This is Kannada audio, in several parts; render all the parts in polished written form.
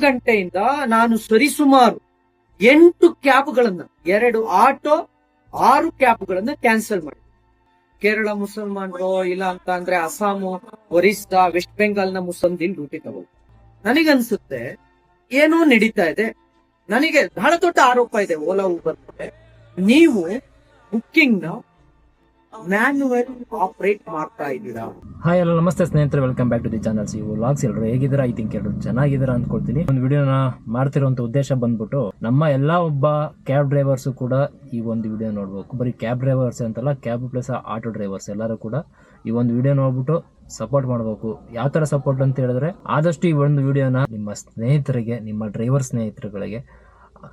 ಗಂಟೆಯಿಂದ ನಾನು ಸರಿಸುಮಾರು 8 ಕ್ಯಾಬ್ಗಳನ್ನ, 2 ಆಟೋ, 6 ಕ್ಯಾಬ್ಗಳನ್ನ ಕ್ಯಾನ್ಸಲ್ ಮಾಡಿ. ಕೇರಳ ಮುಸಲ್ಮಾನರು, ಇಲ್ಲ ಅಂತ ಅಂದ್ರೆ ಅಸ್ಸಾಮು, ಒರಿಸ್ಸಾ, ವೆಸ್ಟ್ ಬೆಂಗಾಲ್ನ ಮುಸಲ್ಮಾನ್ ಡ್ಯೂಟಿ ತಗೋ. ನನಗನ್ಸುತ್ತೆ ಏನೋ ನಡೀತಾ ಇದೆ. ನನಗೆ ಬಹಳ ದೊಡ್ಡ ಆರೋಪ ಇದೆ ಓಲಾ ಊಬರ್ ಮೇಲೆ. ನೀವು ಬುಕ್ಕಿಂಗ್ ನ ಮ್ಯಾನ್ಯುವಲ್ ಆಪರೇಟ್ ಮಾಡ್ತಾ ಇದ್ದೀರಾ. ಹಾಯ್ ಎಲ್ಲ ನಮಸ್ತೆ ಸ್ನೇಹಿತರೆ, welcome back to the channel C vlogs. ಎಲ್ಲರೂ ಹೇಗಿದ್ದೀರಾ? ಐ ಥಿಂಕ್ ಎಲ್ಲರೂ ಚೆನ್ನಾಗಿದ್ದೀರಾ ಅಂದ್ಕೊಳ್ತೀನಿ. ಒಂದು ವಿಡಿಯೋನ ಮಾಡ್ತಿರುವಂತ ಉದ್ದೇಶ ಬಂದ್ಬಿಟ್ಟು ನಮ್ಮ ಎಲ್ಲಾ ಒಬ್ಬ ಕ್ಯಾಬ್ ಡ್ರೈವರ್ಸ್ ಕೂಡ ಈ ಒಂದು ವಿಡಿಯೋ ನೋಡ್ಬೇಕು. ಬರೀ ಕ್ಯಾಬ್ ಡ್ರೈವರ್ಸ್ ಅಂತಲ್ಲ, ಕ್ಯಾಬ್ ಪ್ಲಸ್ ಆಟೋ ಡ್ರೈವರ್ಸ್ ಎಲ್ಲರೂ ಕೂಡ ಈ ಒಂದು ವಿಡಿಯೋ ನೋಡ್ಬಿಟ್ಟು ಸಪೋರ್ಟ್ ಮಾಡಬೇಕು. ಯಾವ ತರ ಸಪೋರ್ಟ್ ಅಂತ ಹೇಳಿದ್ರೆ, ಆದಷ್ಟು ಈ ಒಂದು ವಿಡಿಯೋನ ನಿಮ್ಮ ಸ್ನೇಹಿತರಿಗೆ, ನಿಮ್ಮ ಡ್ರೈವರ್ ಸ್ನೇಹಿತರುಗಳಿಗೆ,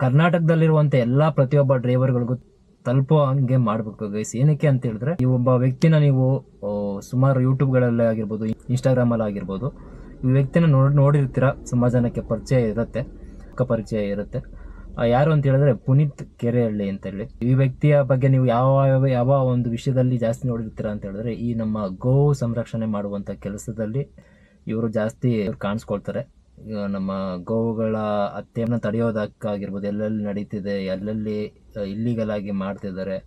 ಕರ್ನಾಟಕದಲ್ಲಿರುವಂತ ಎಲ್ಲಾ ಪ್ರತಿಯೊಬ್ಬ ಡ್ರೈವರ್ಗಳಿಗೂ ತಲುಪೋ ಹಂಗೆ ಮಾಡ್ಬೇಕು ಗೈಸ್. ಏನಕ್ಕೆ ಅಂತ ಹೇಳಿದ್ರೆ, ಈ ಒಬ್ಬ ವ್ಯಕ್ತಿನ ನೀವು ಸುಮಾರು ಯೂಟ್ಯೂಬ್ಗಳಲ್ಲೇ ಆಗಿರ್ಬೋದು, ಇನ್ಸ್ಟಾಗ್ರಾಮ್ ಅಲ್ಲಿ ಆಗಿರ್ಬೋದು, ಈ ವ್ಯಕ್ತಿನ ನೋಡಿರ್ತೀರಾ. ಸುಮಾರು ಜನಕ್ಕೆ ಪರಿಚಯ ಇರುತ್ತೆ. ಯಾರು ಅಂತ ಹೇಳಿದ್ರೆ ಪುನೀತ್ ಕೆರೆಹಳ್ಳಿ ಅಂತ ಹೇಳಿ. ಈ ವ್ಯಕ್ತಿಯ ಬಗ್ಗೆ ನೀವು ಯಾವ ಒಂದು ವಿಷಯದಲ್ಲಿ ಜಾಸ್ತಿ ನೋಡಿರ್ತೀರಾ ಅಂತ ಹೇಳಿದ್ರೆ, ಈ ನಮ್ಮ ಗೋ ಸಂರಕ್ಷಣೆ ಮಾಡುವಂತ ಕೆಲಸದಲ್ಲಿ ಇವರು ಜಾಸ್ತಿ ಕಾಣಿಸ್ಕೊಳ್ತಾರೆ. ನಮ್ಮ ಗೋವುಗಳ ಹತ್ಯೆಯನ್ನು ತಡೆಯೋದಕ್ಕಾಗಿರ್ಬೋದು, ಎಲ್ಲೆಲ್ಲಿ ನಡೀತಿದೆ, ಎಲ್ಲೆಲ್ಲಿ ಇಲ್ಲಿಗಲ್ ಆಗಿ ಮಾಡ್ತಿದ್ದಾರೆ,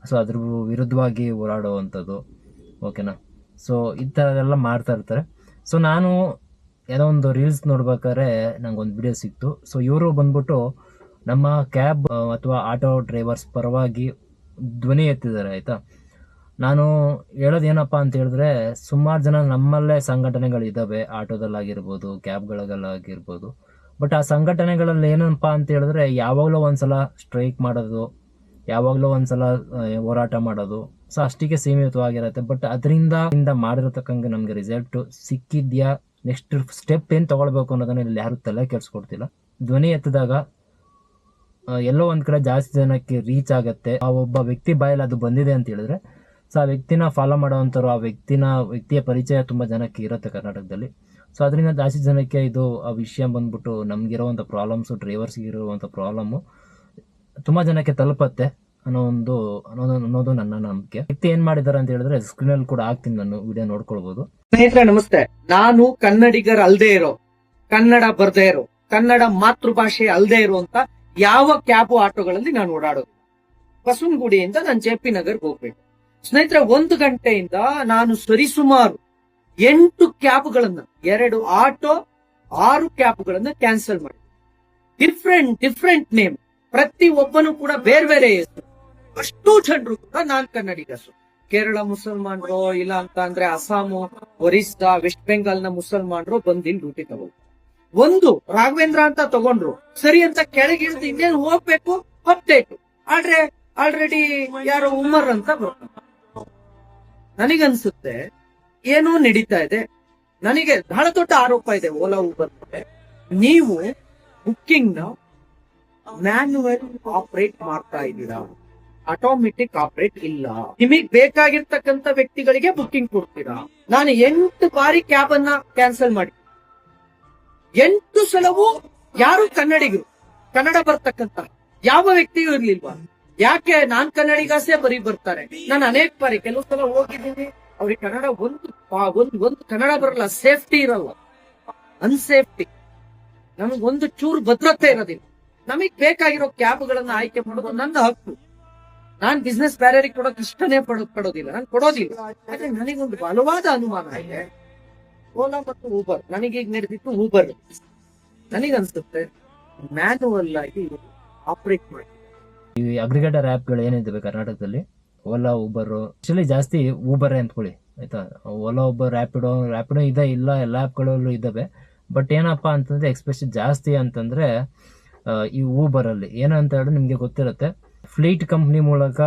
ಸೊ ಅದ್ರ ವಿರುದ್ಧವಾಗಿ ಹೋರಾಡುವಂಥದ್ದು. ಓಕೆನಾ? ಸೊ ಈ ಥರದೆಲ್ಲ ಮಾಡ್ತಾ ಇರ್ತಾರೆ. ಸೊ ನಾನು ಏನೋ ಒಂದು ರೀಲ್ಸ್ ನೋಡ್ಬೇಕಾದ್ರೆ ನಂಗೊಂದು ವಿಡಿಯೋ ಸಿಕ್ತು. ಸೊ ಇವರು ಬಂದ್ಬಿಟ್ಟು ನಮ್ಮ ಕ್ಯಾಬ್ ಅಥವಾ ಆಟೋ ಡ್ರೈವರ್ಸ್ ಪರವಾಗಿ ಧ್ವನಿ ಎತ್ತಿದ್ದಾರೆ. ಆಯ್ತಾ? ನಾನು ಹೇಳೋದೇನಪ್ಪ ಅಂತ ಹೇಳಿದ್ರೆ, ಸುಮಾರು ಜನ ನಮ್ಮಲ್ಲೇ ಸಂಘಟನೆಗಳಿದ್ದಾವೆ, ಆಟೋದಲ್ಲಾಗಿರ್ಬೋದು, ಕ್ಯಾಬ್ಗಳಲ್ಲಾಗಿರ್ಬೋದು. ಬಟ್ ಆ ಸಂಘಟನೆಗಳಲ್ಲಿ ಏನಪ್ಪ ಅಂತ ಹೇಳಿದ್ರೆ, ಯಾವಾಗಲೂ ಒಂದ್ಸಲ ಸ್ಟ್ರೈಕ್ ಮಾಡೋದು, ಯಾವಾಗಲೂ ಒಂದ್ಸಲ ಹೋರಾಟ ಮಾಡೋದು, ಸೊ ಅಷ್ಟಿಗೆ ಸೀಮಿತವಾಗಿರುತ್ತೆ. ಬಟ್ ಅದರಿಂದ ಮಾಡಿರತಕ್ಕಂಗೆ ನಮಗೆ ರಿಸಲ್ಟ್ ಸಿಕ್ಕಿದ್ಯಾ, ನೆಕ್ಸ್ಟ್ ಸ್ಟೆಪ್ ಏನು ತಗೊಳ್ಬೇಕು ಅನ್ನೋದನ್ನ ಇಲ್ಲಿ ಯಾರು ತಲೆ ಕೆಡ್ಸ್ಕೊಡ್ತಿಲ್ಲ. ಧ್ವನಿ ಎತ್ತಿದಾಗ ಎಲ್ಲೋ ಒಂದ್ ಕಡೆ ಜಾಸ್ತಿ ಜನಕ್ಕೆ ರೀಚ್ ಆಗತ್ತೆ. ಆ ಒಬ್ಬ ವ್ಯಕ್ತಿ ಬಾಯಲ್ಲಿ ಅದು ಬಂದಿದೆ ಅಂತ ಹೇಳಿದ್ರೆ, ಸೊ ಆ ವ್ಯಕ್ತಿನ ಫಾಲೋ ಮಾಡೋವಂಥವ್ರು, ಆ ವ್ಯಕ್ತಿಯ ಪರಿಚಯ ತುಂಬಾ ಜನಕ್ಕೆ ಇರುತ್ತೆ ಕರ್ನಾಟಕದಲ್ಲಿ. ಸೊ ಅದರಿಂದ ಜಾಸ್ತಿ ಜನಕ್ಕೆ ಇದು ಆ ವಿಷಯ ಬಂದ್ಬಿಟ್ಟು ನಮ್ಗಿರುವಂಥ ಪ್ರಾಬ್ಲಮ್ಸು, ಡ್ರೈವರ್ಸ್ಗೆ ಇರುವಂಥ ಪ್ರಾಬ್ಲಮ್ಮು ತುಂಬಾ ಜನಕ್ಕೆ ತಲುಪತ್ತೆ ಅನ್ನೋದು ನನ್ನ ನಂಬಿಕೆ. ವ್ಯಕ್ತಿ ಏನ್ ಮಾಡಿದ್ದಾರೆ ಅಂತ ಹೇಳಿದ್ರೆ, ಸ್ಕ್ರೀನ್ ಅಲ್ಲಿ ಕೂಡ ಹಾಕ್ತೀನಿ, ನಾನು ವಿಡಿಯೋ ನೋಡ್ಕೊಳ್ಬಹುದು. ಸ್ನೇಹಿತರೆ ನಮಸ್ತೆ. ನಾನು ಕನ್ನಡಿಗರ ಅಲ್ದೇ ಇರೋ, ಕನ್ನಡ ಬರ್ದೇ ಇರೋ, ಕನ್ನಡ ಮಾತೃಭಾಷೆ ಅಲ್ದೇ ಇರುವಂತ ಯಾವ ಕ್ಯಾಬ್ ಆಟೋಗಳಲ್ಲಿ ನಾನು ಓಡಾಡೋದು. ಬಸವನಗುಡಿಯಿಂದ ನಾನು JP ನಗರ್ಗೆ ಹೋಗ್ಬೇಕು. ಸ್ನೇಹಿತರೆ, 1 ಗಂಟೆಯಿಂದ ನಾನು ಸರಿಸುಮಾರು 8 ಕ್ಯಾಬ್ಗಳನ್ನ, 2 ಆಟೋ, 6 ಕ್ಯಾಬ್ಗಳನ್ನ ಕ್ಯಾನ್ಸಲ್ ಮಾಡಿ. ಡಿಫ್ರೆಂಟ್ ನೇಮ್, ಪ್ರತಿ ಒಬ್ಬನು ಕೂಡ ಬೇರೆ ಹೆಸರು. ಅಷ್ಟು ಜನರು ಕೂಡ ನಾನ್ ಕನ್ನಡಿಗರು. ಕೇರಳ ಮುಸಲ್ಮಾನರು, ಇಲ್ಲ ಅಂತ ಅಂದ್ರೆ ಅಸ್ಸಾಮು, ಒರಿಸ್ಸಾ, ವೆಸ್ಟ್ ಬೆಂಗಾಲ್ನ ಮುಸಲ್ಮಾನರು ಬಂದು ಇಲ್ಲಿ ಡ್ಯೂಟಿ ತಗೋ. ಒಂದು ರಾಘವೇಂದ್ರ ಅಂತ ತಗೊಂಡ್ರು, ಸರಿ ಅಂತ ಕೆಳಗಿಳಿದು ಇನ್ನೇನು ಹೋಗ್ಬೇಕು, ಅಪ್ಡೇಟ್ ಆಲ್ರೆಡಿ ಯಾರೋ ಉಮರ್ ಅಂತ ಬರ್ತಾರೆ. ನನಗನ್ಸುತ್ತೆ ಏನೋ ನಡೀತಾ ಇದೆ. ನನಗೆ ಬಹಳ ದೊಡ್ಡ ಆರೋಪ ಇದೆ ಓಲಾ ಊಬರ್ ಮೇಲೆ. ನೀವು ಬುಕ್ಕಿಂಗ್ ನ ಮ್ಯಾನ್ಯುವಲ್ ಆಪರೇಟ್ ಮಾಡ್ತಾ ಇದ್ದೀರಾ, ಆಟೋಮೆಟಿಕ್ ಆಪರೇಟ್ ಇಲ್ಲ. ನಿಮಗ್ ಬೇಕಾಗಿರ್ತಕ್ಕಂಥ ವ್ಯಕ್ತಿಗಳಿಗೆ ಬುಕ್ಕಿಂಗ್ ಕೊಡ್ತೀರಾ. ನಾನು 8 ಬಾರಿ ಕ್ಯಾಬ್ ಅನ್ನ ಕ್ಯಾನ್ಸಲ್ ಮಾಡಿ, 8 ಸಲವೂ ಯಾರು ಕನ್ನಡಿಗರು, ಕನ್ನಡ ಬರ್ತಕ್ಕಂಥ ಯಾವ ವ್ಯಕ್ತಿಯೂ ಇರ್ಲಿಲ್ವಾ? ಯಾಕೆ? ನಾನ್ ಕನ್ನಡಿಗಾಸೆ ಬರೀ ಬರ್ತಾರೆ. ನಾನು ಅನೇಕ ಬಾರಿ ಕೆಲವು ಸಲ ಹೋಗಿದ್ದೀನಿ, ಅವ್ರಿಗೆ ಕನ್ನಡ ಒಂದು ಕನ್ನಡ ಬರಲ್ಲ, ಸೇಫ್ಟಿ ಇರಲ್ಲ, ಅನ್ಸೇಫ್ಟಿ, ನಮಗೊಂದು ಚೂರು ಭದ್ರತೆ ಇರೋದಿಲ್ಲ. ನಮಗ್ ಬೇಕಾಗಿರೋ ಕ್ಯಾಬ್ಗಳನ್ನ ಆಯ್ಕೆ ಮಾಡೋದು ನನ್ನ ಹಕ್ಕು. ನಾನ್ ಬಿಸ್ನೆಸ್ ಬ್ಯಾರಿಯರಿಗೆ ಕೊಡೋಕೆ ಇಷ್ಟನೇ ಪಡೋದಿಲ್ಲ, ನಾನು ಕೊಡೋದಿಲ್ಲ. ಆದ್ರೆ ನನಗೊಂದು ಬಲವಾದ ಅನುಮಾನ ಇದೆ, ಓಲಾ ಮತ್ತು ಊಬರ್, ನನಗೀಗ ನಡೆದಿತ್ತು ಊಬರ್, ನನಗನ್ಸುತ್ತೆ ಮ್ಯಾನ್ಯುವಲ್ ಆಗಿ ಆಪರೇಟ್ ಮಾಡಿ. ಈ ಅಗ್ರಿಗೇಟರ್ ಆ್ಯಪ್ಗಳು ಏನಿದ್ದಾವೆ ಕರ್ನಾಟಕದಲ್ಲಿ, ಓಲಾ, ಊಬರ್, ಆಕ್ಚುಲಿ ಜಾಸ್ತಿ ಊಬರ್ ಅಂದ್ಕೊಳ್ಳಿ. ಆಯ್ತಾ? ಓಲಾ, ಊಬರ್, ರ್ಯಾಪಿಡೋ ಇದೆ, ಇಲ್ಲ ಎಲ್ಲ ಆ್ಯಪ್ಗಳಲ್ಲೂ ಇದ್ದಾವೆ. ಬಟ್ ಏನಪ್ಪಾ ಅಂತಂದ್ರೆ, ಎಕ್ಸ್ಪೆಷಲಿ ಜಾಸ್ತಿ ಅಂತಂದ್ರೆ ಈ ಊಬರ್ ಅಲ್ಲಿ ಏನಂತ ಹೇಳಿದ್ರೆ, ನಿಮ್ಗೆ ಗೊತ್ತಿರುತ್ತೆ, ಫ್ಲೀಟ್ ಕಂಪ್ನಿ ಮೂಲಕ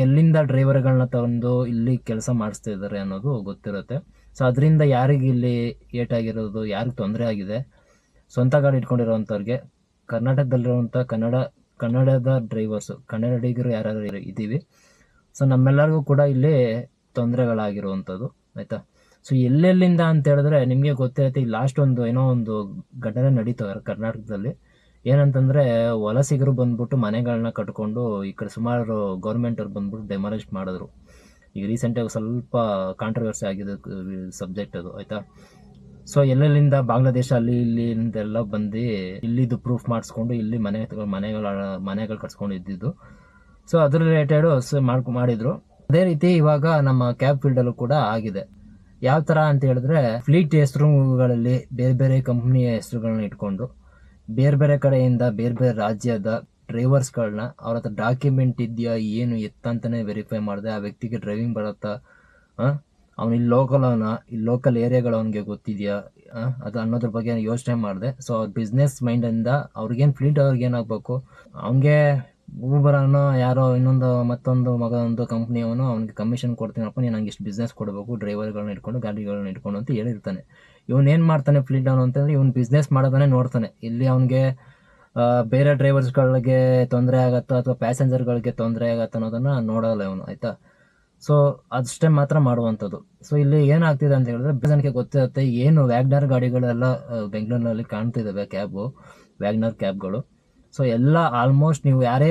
ಎಲ್ಲಿಂದ ಡ್ರೈವರ್ಗಳನ್ನ ತಗೊಂಡು ಇಲ್ಲಿ ಕೆಲಸ ಮಾಡಿಸ್ತಾ ಇದ್ದಾರೆ ಅನ್ನೋದು ಗೊತ್ತಿರುತ್ತೆ. ಸೊ ಅದರಿಂದ ಯಾರಿಗೆ ಇಲ್ಲಿ ಏಟಾಗಿರೋದು, ಯಾರಿಗೆ ತೊಂದರೆ ಆಗಿದೆ, ಸ್ವಂತ ಗಾಡಿ ಇಟ್ಕೊಂಡಿರೋವಂಥವ್ರಿಗೆ, ಕರ್ನಾಟಕದಲ್ಲಿರುವಂಥ ಕನ್ನಡದ ಡ್ರೈವರ್ಸು, ಕನ್ನಡಿಗರು ಯಾರಾದ್ರೂ ಇದ್ದೀವಿ, ಸೊ ನಮ್ಮೆಲ್ಲರಿಗೂ ಕೂಡ ಇಲ್ಲಿ ತೊಂದರೆಗಳಾಗಿರುವಂಥದ್ದು. ಆಯ್ತಾ? ಸೊ ಎಲ್ಲೆಲ್ಲಿಂದ ಅಂತ ಹೇಳಿದ್ರೆ, ನಿಮಗೆ ಗೊತ್ತಿರುತ್ತೆ, ಈ ಲಾಸ್ಟ್ ಏನೋ ಒಂದು ಘಟನೆ ನಡೀತವೆ ಕರ್ನಾಟಕದಲ್ಲಿ. ಏನಂತಂದ್ರೆ, ವಲಸಿಗರು ಬಂದ್ಬಿಟ್ಟು ಮನೆಗಳನ್ನ ಕಟ್ಕೊಂಡು ಈ ಕಡೆ ಸುಮಾರು ಗೌರ್ಮೆಂಟ್ ಅವ್ರು ಬಂದ್ಬಿಟ್ಟು ಡೆಮಾಲಿಷ್ ಮಾಡಿದ್ರು. ಈಗ ರೀಸೆಂಟಾಗಿ ಸ್ವಲ್ಪ ಕಾಂಟ್ರವರ್ಸಿ ಆಗಿದೆ ಸಬ್ಜೆಕ್ಟ್ ಅದು. ಆಯ್ತಾ? ಸೊ ಎಲ್ಲೆಲ್ಲಿಂದ ಬಾಂಗ್ಲಾದೇಶ ಅಲ್ಲಿ ಇಲ್ಲಿಂದೆಲ್ಲ ಬಂದು ಇಲ್ಲಿದ್ದು ಪ್ರೂಫ್ ಮಾಡಿಸ್ಕೊಂಡು ಇಲ್ಲಿ ಮನೆಗಳು ಕಟ್ಸ್ಕೊಂಡು ಇದ್ದಿದ್ದು. ಸೊ ಅದ್ರ ರಿಲೇಟೆಡ್ ಮಾಡಿದ್ರು. ಅದೇ ರೀತಿ ಇವಾಗ ನಮ್ಮ ಕ್ಯಾಬ್ ಫೀಲ್ಡಲ್ಲೂ ಕೂಡ ಆಗಿದೆ. ಯಾವ ಥರ ಅಂತ ಹೇಳಿದ್ರೆ, ಫ್ಲೀಟ್ ಹೆಸರುಗಳಲ್ಲಿ ಬೇರೆ ಬೇರೆ ಕಂಪ್ನಿಯ ಹೆಸರುಗಳನ್ನ ಇಟ್ಕೊಂಡು ಬೇರೆ ಬೇರೆ ಕಡೆಯಿಂದ ಬೇರೆ ಬೇರೆ ರಾಜ್ಯದ ಡ್ರೈವರ್ಸ್ಗಳನ್ನ ಅವ್ರ ಹತ್ರ ಡಾಕ್ಯುಮೆಂಟ್ ಇದೆಯಾ ಏನು ಎತ್ತಂತಾನೆ ವೆರಿಫೈ ಮಾಡಿದೆ. ಆ ವ್ಯಕ್ತಿಗೆ ಡ್ರೈವಿಂಗ್ ಬರುತ್ತಾ, ಅವ್ನು ಇಲ್ಲಿ ಲೋಕಲ್ ಏರಿಯಾಗಳು ಅವನಿಗೆ ಗೊತ್ತಿದೆಯಾ ಅದು ಅನ್ನೋದ್ರ ಬಗ್ಗೆ ಯೋಚನೆ ಮಾಡಿದೆ. ಸೊ ಅವ್ರ ಬಿಸ್ನೆಸ್ ಮೈಂಡಿಂದ ಅವ್ರಿಗೇನು ಫ್ಲೀಟ್ ಅವ್ರಿಗೆ ಏನಾಗಬೇಕು, ಅವನಿಗೆ ಊಬರ್ ಅನ್ನೋ ಯಾರೋ ಮತ್ತೊಂದು ಕಂಪ್ನಿಯವನು ಅವ್ನಿಗೆ ಕಮಿಷನ್ ಕೊಡ್ತೀನಪ್ಪ, ನೀನು ನಂಗೆ ಇಷ್ಟು ಬಿಸ್ನೆಸ್ ಕೊಡಬೇಕು, ಡ್ರೈವರ್ಗಳನ್ನ ಇಟ್ಕೊಂಡು ಗಾಡಿಗಳನ್ನ ಇಟ್ಕೊಂಡು ಅಂತ ಹೇಳಿರ್ತಾನೆ. ಇವನು ಏನು ಮಾಡ್ತಾನೆ ಫ್ಲೀಟ್ ಅವನು ಅಂತಂದ್ರೆ, ಇವನು ಬಿಸ್ನೆಸ್ ಮಾಡೋದನ್ನೇ ನೋಡ್ತಾನೆ. ಇಲ್ಲಿ ಅವನಿಗೆ ಬೇರೆ ಡ್ರೈವರ್ಸ್ಗಳಿಗೆ ತೊಂದರೆ ಆಗತ್ತಾ ಅಥವಾ ಪ್ಯಾಸೆಂಜರ್ಗಳಿಗೆ ತೊಂದರೆ ಆಗತ್ತಾ ಅನ್ನೋದನ್ನ ನೋಡಲ್ಲ ಇವನು, ಆಯ್ತಾ. ಸೊ ಅಷ್ಟೇ ಮಾತ್ರ ಮಾಡುವಂಥದ್ದು. ಸೊ ಇಲ್ಲಿ ಏನಾಗ್ತಿದೆ ಅಂತ ಹೇಳಿದ್ರೆ, ಜನಕ್ಕೆ ಗೊತ್ತಿರುತ್ತೆ ಏನು ವ್ಯಾಗ್ನರ್ ಗಾಡಿಗಳೆಲ್ಲ ಬೆಂಗಳೂರಿನಲ್ಲಿ ಕಾಣ್ತಿದ್ದಾವೆ, ವ್ಯಾಗ್ನರ್ ಕ್ಯಾಬ್ಗಳು. ಸೊ ಎಲ್ಲ ಆಲ್ಮೋಸ್ಟ್ ನೀವು ಯಾರೇ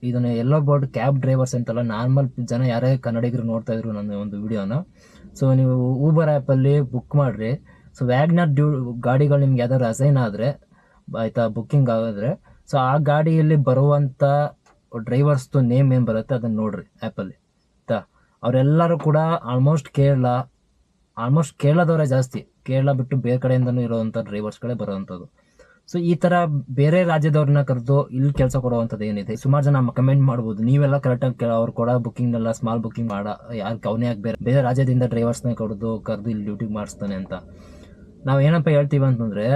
ಇದನ್ನ ಎಲ್ಲೋ ಬೋರ್ಡ್ ಕ್ಯಾಬ್ ಡ್ರೈವರ್ಸ್ ಅಂತಲ್ಲ, ನಾರ್ಮಲ್ ಜನ ಯಾರೇ ಕನ್ನಡಿಗರು ನೋಡ್ತಾ ಇದ್ರು ನನ್ನ ಒಂದು ವಿಡಿಯೋನ, ಸೊ ನೀವು ಊಬರ್ ಆ್ಯಪಲ್ಲಿ ಬುಕ್ ಮಾಡಿರಿ. ಸೊ ವ್ಯಾಗ್ನರ್ ಗಾಡಿಗಳು ನಿಮ್ಗೆ ಯಾವ್ದಾದ್ರು ಅಸೈನ್ ಆದರೆ ಆಯ್ತಾ, ಬುಕ್ಕಿಂಗ್ ಆಗಿದ್ರೆ, ಸೊ ಆ ಗಾಡಿಯಲ್ಲಿ ಬರುವಂಥ ಡ್ರೈವರ್ಸ್ದು ನೇಮ್ ಏನು ಬರುತ್ತೆ ಅದನ್ನು ನೋಡ್ರಿ ಆ್ಯಪಲ್ಲಿ, ಆಯ್ತಾ. ಅವರೆಲ್ಲರೂ ಕೂಡ ಆಲ್ಮೋಸ್ಟ್ ಕೇರಳದವರೇ ಜಾಸ್ತಿ, ಕೇರಳ ಬಿಟ್ಟು ಬೇರೆ ಕಡೆಯಿಂದನೂ ಇರೋವಂಥ ಡ್ರೈವರ್ಸ್ಗಳೇ ಬರೋವಂಥದ್ದು. ಸೊ ಈ ಥರ ಬೇರೆ ರಾಜ್ಯದವ್ರನ್ನ ಕರೆದು ಇಲ್ಲಿ ಕೆಲಸ ಕೊಡುವಂಥದ್ದು ಏನಿದೆ, ಸುಮಾರು ಜನ ಕಮೆಂಟ್ ಮಾಡ್ಬೋದು, ನೀವೆಲ್ಲ ಕರೆಕ್ಟಾಗಿ ಅವ್ರು ಕೊಡೋ ಬುಕ್ಕಿಂಗ್ನೆಲ್ಲ ಸ್ಮಾಲ್ ಬುಕ್ಕಿಂಗ್ ಯಾರು ಅವನೇ ಯಾಕೆ ಬೇರೆ ರಾಜ್ಯದಿಂದ ಡ್ರೈವರ್ಸ್ನ ಕರೆದು ಇಲ್ಲಿ ಡ್ಯೂಟಿಗೆ ಮಾಡಿಸ್ತಾನೆ ಅಂತ. ನಾವು ಏನಪ್ಪ ಹೇಳ್ತೀವಿ ಅಂತಂದರೆ,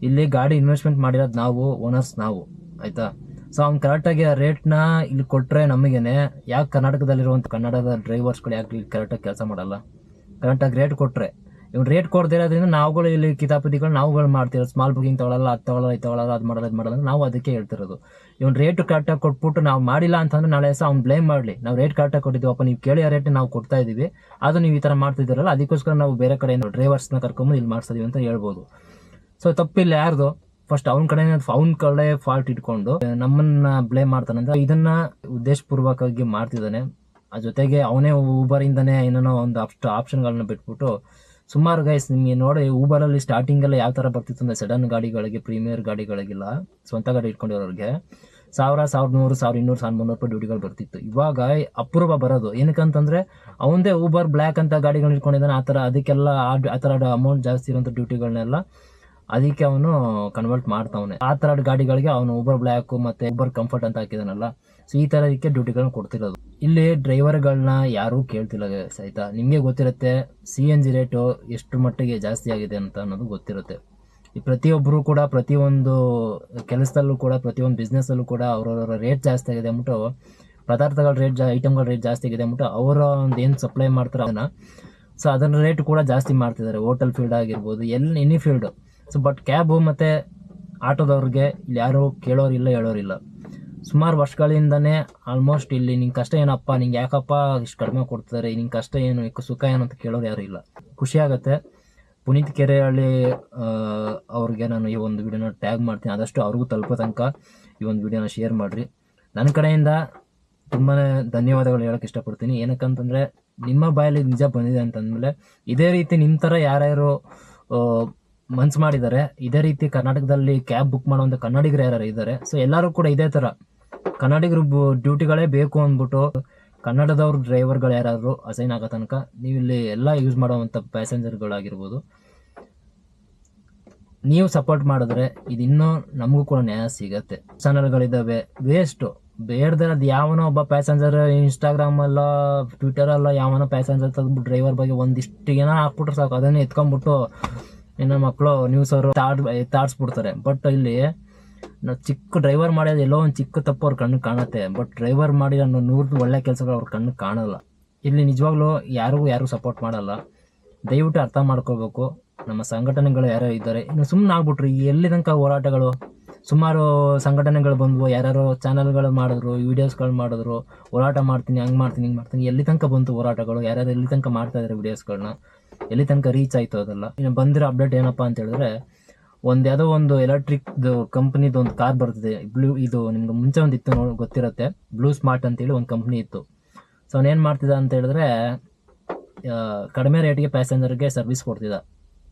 ಇಲ್ಲಿ ಗಾಡಿ ಇನ್ವೆಸ್ಟ್ಮೆಂಟ್ ಮಾಡಿರೋದು ನಾವು, ಓನರ್ಸ್ ನಾವು, ಆಯಿತಾ. ಸೊ ಅವ್ನು ಕರೆಕ್ಟಾಗಿ ಆ ರೇಟ್ನ ಇಲ್ಲಿ ಕೊಟ್ಟರೆ ನಮಗೇನೆ, ಯಾಕೆ ಕರ್ನಾಟಕದಲ್ಲಿರುವಂಥ ಕನ್ನಡದ ಡ್ರೈವರ್ಸ್ಗಳು ಯಾಕೆ ಇಲ್ಲಿ ಕರೆಕ್ಟಾಗಿ ಕೆಲಸ ಮಾಡಲ್ಲ, ಕರೆಕ್ಟಾಗಿ ರೇಟ್ ಕೊಟ್ಟರೆ. ಇವ್ನು ರೇಟ್ ಕೊಡ್ದಿರೋದ್ರಿಂದ ನಾವುಗಳು ಇಲ್ಲಿ ಕಿತಾಪತಿಗಳು ನಾವುಗಳು ಮಾಡ್ತಿರೋದು, ಸ್ಮಾಲ್ ಬುಕಿಂಗ್ ತೊಗೊಳಲ್ಲ, ಅದು ತೊಗೊಳಲ್ಲ, ಅದು ಮಾಡಲ್ಲ ನಾವು ಅದಕ್ಕೆ ಹೇಳ್ತಿರೋದು. ಇವ್ನು ರೇಟ್ ಕರೆಕ್ಟಾಗಿ ಕೊಟ್ಬಿಟ್ಟು ನಾವು ಮಾಡಿಲ್ಲ ಅಂತಂದ್ರೆ ನಾಳೆ ಸಹ ಅವ್ನು ಬ್ಲೇಮ್ ಮಾಡಲಿ, ನಾವು ರೇಟ್ ಕರೆಕ್ಟಾಗಿ ಕೊಟ್ಟಿದ್ದೀವಪ್ಪ, ನೀವು ಕೇಳಿ ಆ ರೇಟ್ ನಾವು ಕೊಡ್ತಾ ಇದ್ದೀವಿ, ಅದು ನೀವು ಈ ಥರ ಮಾಡ್ತಿದ್ದೀರಲ್ಲ, ಅದಕ್ಕೋಸ್ಕರ ನಾವು ಬೇರೆ ಕಡೆಯಿಂದ ಡ್ರೈವರ್ಸ್ನ ಕರ್ಕೊಂಬಂದು ಇಲ್ಲಿ ಮಾಡಿಸ್ತೀವಿ ಅಂತ ಹೇಳ್ಬೋದು. ಸೊ ತಪ್ಪಿಲ್ಲ ಯಾರ್ದು, ಫಸ್ಟ್ ಅವ್ನ ಕಡೆ ಫಾಲ್ಟ್ ಇಟ್ಕೊಂಡು ನಮ್ಮನ್ನ ಬ್ಲೇಮ್ ಮಾಡ್ತಾನೆ ಅಂತ ಇದನ್ನ ಉದ್ದೇಶಪೂರ್ವಕವಾಗಿ ಮಾಡ್ತಿದ್ದಾನೆ. ಆ ಜೊತೆಗೆ ಅವನೇ ಊಬರಿಂದನೇ ಏನೇನೋ ಒಂದು ಆಪ್ಷನ್ಗಳನ್ನ ಬಿಟ್ಬಿಟ್ಟು, ಸುಮಾರು ಗೈಸ್ ನಿಮಗೆ ನೋಡಿ ಊಬರಲ್ಲಿ ಸ್ಟಾರ್ಟಿಂಗಲ್ಲಿ ಯಾವ ಥರ ಬರ್ತಿತ್ತು ಅಂದರೆ, ಸಡನ್ ಗಾಡಿಗಳಿಗೆ, ಪ್ರೀಮಿಯರ್ ಗಾಡಿಗಳಿಗೆಲ್ಲ ಸ್ವಂತ ಗಾಡಿ ಇಟ್ಕೊಂಡಿರೋರಿಗೆ 1000, 1100, 1200, 1300 ರೂಪಾಯಿ ಡ್ಯೂಟಿಗಳು ಬರ್ತಿತ್ತು. ಇವಾಗ ಅಪೂರ್ವ ಬರೋದು ಏನಕ್ಕಂತಂದರೆ, ಅವನದೇ ಊಬರ್ ಬ್ಲ್ಯಾಕ್ ಅಂತ ಗಾಡಿಗಳನ್ನ ಇಟ್ಕೊಂಡಿದ್ದಾನೆ, ಅದಕ್ಕೆಲ್ಲ ಆ ಥರ ಅಮೌಂಟ್ ಜಾಸ್ತಿ ಇರೋಂಥ ಡ್ಯೂಟಿಗಳನ್ನೆಲ್ಲ ಅದಕ್ಕೆ ಅವನು ಕನ್ವರ್ಟ್ ಮಾಡ್ತಾವನೆ. ಆ ಥರ ಗಾಡಿಗಳಿಗೆ ಅವನು ಊಬರ್ ಬ್ಲ್ಯಾಕು ಮತ್ತು ಊಬರ್ ಕಂಫರ್ಟ್ ಅಂತ ಹಾಕಿದಾನಲ್ಲ, ಸೊ ಈ ಥರದಕ್ಕೆ ಡ್ಯೂಟಿಗಳನ್ನ ಕೊಡ್ತಿರೋದು. ಇಲ್ಲಿ ಡ್ರೈವರ್ಗಳನ್ನ ಯಾರೂ ಕೇಳ್ತಿಲ್ಲ ಆಯ್ತಾ. ನಿಮಗೆ ಗೊತ್ತಿರುತ್ತೆ CNG ರೇಟು ಎಷ್ಟು ಮಟ್ಟಿಗೆ ಜಾಸ್ತಿ ಆಗಿದೆ ಅಂತ ಅನ್ನೋದು ಗೊತ್ತಿರುತ್ತೆ. ಈ ಪ್ರತಿಯೊಬ್ಬರು ಕೂಡ ಪ್ರತಿಯೊಂದು ಕೆಲಸದಲ್ಲೂ ಕೂಡ ಪ್ರತಿಯೊಂದು ಬಿಸ್ನೆಸ್ಸಲ್ಲೂ ಕೂಡ ಅವರವರ ರೇಟ್ ಜಾಸ್ತಿ ಆಗಿದೆ ಅಂದ್ಬಿಟ್ಟು, ಪದಾರ್ಥಗಳ ರೇಟ್ ಐಟಮ್ಗಳ ರೇಟ್ ಜಾಸ್ತಿ ಆಗಿದೆ ಅಂದ್ಬಿಟ್ಟು ಅವರ ಒಂದು ಏನು ಸಪ್ಲೈ ಮಾಡ್ತಾರೆ ಅದನ್ನು, ಸೊ ಅದನ್ನ ರೇಟ್ ಕೂಡ ಜಾಸ್ತಿ ಮಾಡ್ತಿದ್ದಾರೆ. ಹೋಟೆಲ್ ಫೀಲ್ಡ್ ಆಗಿರ್ಬೋದು, any field. So but cab ಮತ್ತು ಆಟೋದವ್ರಿಗೆ ಇಲ್ಲಿ ಯಾರೂ ಕೇಳೋರಿಲ್ಲ, ಹೇಳೋರಿಲ್ಲ. ಸುಮಾರು ವರ್ಷಗಳಿಂದನೇ ಆಲ್ಮೋಸ್ಟ್ ಇಲ್ಲಿ ನಿಂಗೆ ಕಷ್ಟ ಏನಪ್ಪ, ನಿಂಗೆ ಯಾಕಪ್ಪ ಇಷ್ಟು ಕಡಿಮೆ ಕೊಡ್ತಾರೆ, ನಿಂಗೆ ಕಷ್ಟ ಏನು, ಸುಖ ಏನು ಅಂತ ಕೇಳೋರು ಯಾರೂ ಇಲ್ಲ. ಖುಷಿಯಾಗತ್ತೆ. ಪುನೀತ್ ಕೆರೆಹಳ್ಳಿ ಅವ್ರಿಗೆ ನಾನು ಈ ಒಂದು ವಿಡಿಯೋನ ಟ್ಯಾಗ್ ಮಾಡ್ತೀನಿ, ಆದಷ್ಟು ಅವ್ರಿಗೂ ತಲುಪೋ ತನಕ ಈ ಒಂದು ವಿಡಿಯೋನ ಶೇರ್ ಮಾಡಿರಿ. ನನ್ನ ಕಡೆಯಿಂದ ತುಂಬಾ ಧನ್ಯವಾದಗಳು ಹೇಳೋಕ್ಕೆ ಇಷ್ಟಪಡ್ತೀನಿ. ಏನಕ್ಕಂತಂದರೆ, ನಿಮ್ಮ ಬಾಯಲ್ಲಿ ನಿಜ ಬಂದಿದೆ ಅಂತಂದಮೇಲೆ ಇದೇ ರೀತಿ ನಿಮ್ಮ ಥರ ಯಾರ್ಯಾರು ಮನ್ಸು ಮಾಡಿದ್ದಾರೆ, ಇದೇ ರೀತಿ ಕರ್ನಾಟಕದಲ್ಲಿ ಕ್ಯಾಬ್ ಬುಕ್ ಮಾಡುವಂಥ ಕನ್ನಡಿಗರು ಯಾರು ಇದ್ದಾರೆ, ಸೊ ಎಲ್ಲರೂ ಕೂಡ ಇದೇ ಥರ ಕನ್ನಡಿಗರು ಡ್ಯೂಟಿಗಳೇ ಬೇಕು ಅಂದ್ಬಿಟ್ಟು ಕನ್ನಡದವ್ರ ಡ್ರೈವರ್ಗಳು ಯಾರಾದರೂ ಅಸೈನ್ ಆಗೋ ತನಕ ನೀವು ಇಲ್ಲಿ ಎಲ್ಲ ಯೂಸ್ ಮಾಡುವಂಥ ಪ್ಯಾಸೆಂಜರ್ಗಳಾಗಿರ್ಬೋದು, ನೀವು ಸಪೋರ್ಟ್ ಮಾಡಿದ್ರೆ ಇದು ಇನ್ನೂ ನಮಗೂ ಕೂಡ ನ್ಯಾಯ ಸಿಗತ್ತೆ. ಚಾನಲ್ಗಳಿದ್ದಾವೆ ವೇಸ್ಟು, ಬೇಡ್ದೆ ಅದು ಯಾವನೋ ಒಬ್ಬ ಪ್ಯಾಸೆಂಜರ್ ಇನ್ಸ್ಟಾಗ್ರಾಮಲ್ಲ ಟ್ವಿಟರಲ್ಲ ಯಾವನೋ ಪ್ಯಾಸೆಂಜರ್ ತೆಗೆದ್ಬಿಟ್ಟು ಡ್ರೈವರ್ ಬಗ್ಗೆ ಒಂದಿಷ್ಟು ಏನೋ ಹಾಕ್ಬಿಟ್ರೆ ಸಾಕು, ಅದನ್ನೇ ಎತ್ಕೊಂಡ್ಬಿಟ್ಟು ಇನ್ನು ಮಕ್ಕಳು ನ್ಯೂಸ್ ಅವರು ತಾಡ್ಸ್ಬಿಡ್ತಾರೆ. ಬಟ್ ಇಲ್ಲಿ ನಾವು ಚಿಕ್ಕ ಡ್ರೈವರ್ ಮಾಡೋದು ಎಲ್ಲೋ ಒಂದು ಚಿಕ್ಕ ತಪ್ಪು ಅವ್ರ ಕಣ್ಣು ಕಾಣುತ್ತೆ, ಬಟ್ ಡ್ರೈವರ್ ಮಾಡಿ 100 ಒಳ್ಳೆ ಕೆಲಸಗಳು ಅವ್ರ ಕಣ್ಣು ಕಾಣಲ್ಲ. ಇಲ್ಲಿ ನಿಜವಾಗ್ಲೂ ಯಾರು ಸಪೋರ್ಟ್ ಮಾಡಲ್ಲ. ದಯವಿಟ್ಟು ಅರ್ಥ ಮಾಡ್ಕೋಬೇಕು. ನಮ್ಮ ಸಂಘಟನೆಗಳು ಯಾರೋ ಇದ್ದಾರೆ, ಇನ್ನು ಸುಮ್ಮನೆ ಆಗ್ಬಿಟ್ರು. ಎಲ್ಲಿ ತನಕ ಹೋರಾಟಗಳು, ಸುಮಾರು ಸಂಘಟನೆಗಳು ಬಂದವು, ಯಾರ್ಯಾರೋ ಚಾನಲ್ಗಳು ಮಾಡಿದ್ರು, ವೀಡಿಯೋಸ್ಗಳು ಮಾಡಿದ್ರು, ಹೋರಾಟ ಮಾಡ್ತೀನಿ, ಹಂಗೆ ಮಾಡ್ತೀನಿ, ಹಿಂಗೆ ಮಾಡ್ತೀನಿ. ಎಲ್ಲಿ ತನಕ ಬಂತು ಹೋರಾಟಗಳು, ಯಾರ್ಯಾರು ಎಲ್ಲಿ ತನಕ ಮಾಡ್ತಾ ಇದ್ದಾರೆ ವೀಡಿಯೋಸ್ಗಳನ್ನ, ಎಲ್ಲಿ ತನಕ ರೀಚ್ ಆಯಿತು ಅದೆಲ್ಲ. ಇನ್ನು ಬಂದಿರೋ ಅಪ್ಡೇಟ್ ಏನಪ್ಪ ಅಂತ ಹೇಳಿದ್ರೆ, ಯಾವುದೋ ಒಂದು ಎಲೆಕ್ಟ್ರಿಕ್ದು ಕಂಪ್ನಿದು ಒಂದು ಕಾರ್ ಬರ್ತಿದೆ. ಇದು ನಿಮ್ಗೆ ಮುಂಚೆ ಒಂದು ಇತ್ತು ಗೊತ್ತಿರುತ್ತೆ, ಬ್ಲೂ ಸ್ಮಾರ್ಟ್ ಅಂತೇಳಿ ಒಂದು ಕಂಪ್ನಿ ಇತ್ತು. ಸೊ ಅವನೇನು ಮಾಡ್ತಿದ್ದ ಅಂತ ಹೇಳಿದ್ರೆ, ಕಡಿಮೆ ರೇಟಿಗೆ ಪ್ಯಾಸೆಂಜರ್ಗೆ ಸರ್ವಿಸ್ ಕೊಡ್ತಿದ್ದ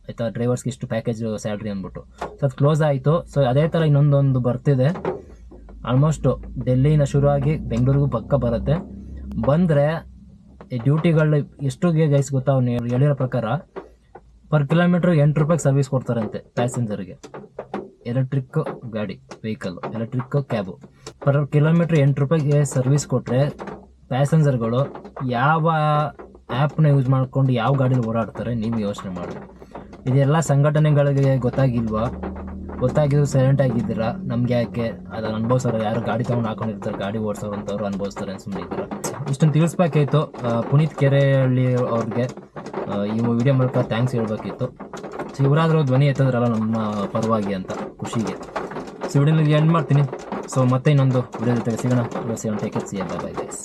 ಆಯಿತಾ, ಡ್ರೈವರ್ಸ್ಗೆ ಇಷ್ಟು ಪ್ಯಾಕೇಜ್ ಸ್ಯಾಲ್ರಿ ಅಂದ್ಬಿಟ್ಟು. ಸೊ ಅದು ಕ್ಲೋಸ್ ಆಯಿತು. ಸೊ ಅದೇ ಥರ ಇನ್ನೊಂದೊಂದು ಬರ್ತಿದೆ. ಆಲ್ಮೋಸ್ಟು ಡೆಲ್ಲಿನ ಶುರುವಾಗಿ ಬೆಂಗಳೂರಿಗೂ ಪಕ್ಕ ಬರುತ್ತೆ. ಬಂದರೆ ಈ ಡ್ಯೂಟಿಗಳು ಎಷ್ಟು ಗೈಸ್ ಗೊತ್ತಾ, ಅವ್ನು ಹೇಳಿರೋ ಪ್ರಕಾರ ಪರ್ ಕಿಲೋಮೀಟ್ರ್ 8 ರೂಪಾಯಿಗೆ ಸರ್ವಿಸ್ ಕೊಡ್ತಾರಂತೆ ಪ್ಯಾಸೆಂಜರ್ಗೆ. ಎಲೆಕ್ಟ್ರಿಕ್ ಗಾಡಿ vehicle, electric cab per kilometre 8 ರೂಪಾಯಿಗೆ ಸರ್ವಿಸ್ ಕೊಟ್ಟರೆ ಪ್ಯಾಸೆಂಜರ್ಗಳು ಯಾವ ಆ್ಯಪ್ನ ಯೂಸ್ ಮಾಡ್ಕೊಂಡು ಯಾವ ಗಾಡೀಲಿ ಓಡಾಡ್ತಾರೆ ನೀವು ಯೋಚನೆ ಮಾಡಿ. ಇದೆಲ್ಲ ಸಂಘಟನೆಗಳಿಗೆ ಗೊತ್ತಾಗಿಲ್ವಾ? ಗೊತ್ತಾಗಿದ್ರು ಸೈಲೆಂಟ್ ಆಗಿದ್ದೀರಾ. ನಮ್ಗೆ ಯಾಕೆ ಅದನ್ನು ಅನುಭವಿಸೋರು ಯಾರು ಗಾಡಿ ತೊಗೊಂಡು ಹಾಕೊಂಡಿರ್ತಾರೆ, ಗಾಡಿ ಓಡಿಸೋರು ಅಂತವ್ರು ಅನುಭವಿಸ್ತಾರೆ ಅಂತ ಸುಮ್ಮನೆ ಇದ್ದೀರಾ. ಇಷ್ಟೊಂದು ತಿಳಿಸ್ಬೇಕಾಯ್ತು. ಪುನೀತ್ ಕೆರೆಹಳ್ಳಿ ಅವ್ರಿಗೆ ಈ ವಿಡಿಯೋ ಮೂಲಕ ಥ್ಯಾಂಕ್ಸ್ ಹೇಳ್ಬೇಕಿತ್ತು. ಸೊ ಇವರಾದರೂ ಧ್ವನಿ ಎತ್ತಿದ್ರಲ್ಲ ನಮ್ಮ ಪರವಾಗಿ ಅಂತ ಖುಷಿಗೆ. ಸೊ ವಿಡಿಯೋನಲ್ಲಿ ಎಂಡ್ ಮಾಡ್ತೀನಿ. ಸೊ ಮತ್ತೆ ಇನ್ನೊಂದು ವಿಡಿಯೋ ಜೊತೆಗೆ ಸಿಗೋಣ. Take it, see you, bye bye guys.